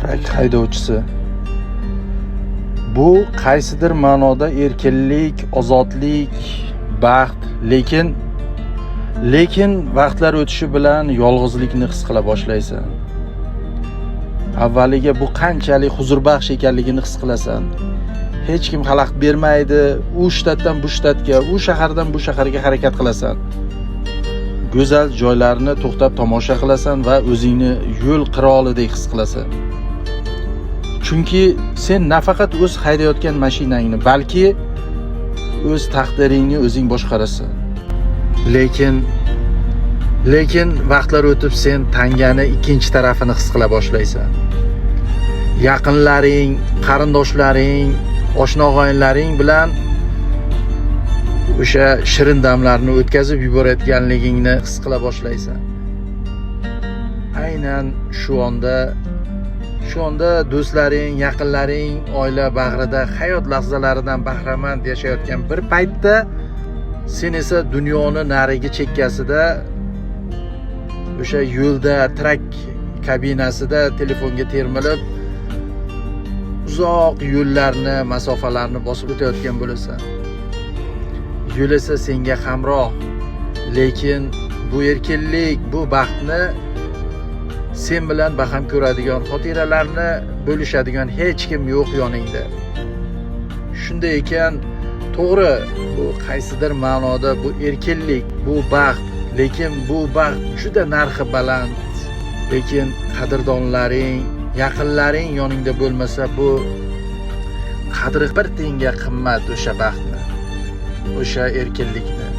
trak haydovchisi. Bu qaysidir ma'noda erkinlik, ozodlik, baxt, lekin vaqtlar o'tishi bilan yolg'izlikni his qila boshlaysan. Avvaliga bu qanchalik huzurbaxsh ekanligini his qilasan. Hech kim xalaqit bermaydi, u shtatdan bu shtatga, u shahardan bu shaharga harakat qilasan. Go'zal joylarni to'xtab tomosha qilasan va o'zingni yo'l qirolidek his qilasan. Chunki sen nafaqat o'z haydayotgan mashinangni, balki o'z taqdiringni o'zing boshqarasan. Lekin vaqtlar o'tib sen tangani ikkinchi tarafini his qila boshlaysan. Yaqinlaring, qarindoshlaring, oshna-og'aynilaring bilan o'sha shirin damlarni o'tkazib yuborayotganligingni his qila boshlaysan. Aynan shu onda do'stlaring, yaqinlaring, oila bag'rida hayot lahzalaridan bahramand yashayotgan bir paytda sen esa dunyoni narigi chekkasida o'sha yo'lda trak kabinasida telefonga termilib uzoq yo'llarni, masofalarni bosib o'tayotgan bo'lasan. Yo'l esa senga hamroh, lekin bu erkinlik, bu baxtni sen bilan baham ko'radigan, xotiralarni bo'lishadigan hech kim yo'q yoningda. Shunday ekan, to'g'ri, bu qaysidir ma'noda bu erkinlik, bu baxt, lekin bu baxt juda narxi baland. Lekin qadrdonlaring, yaqinlaring yoningda bo'lmasa, bu qadri bir tiyinga qimmat o'sha baxtni, o'sha erkinlikni.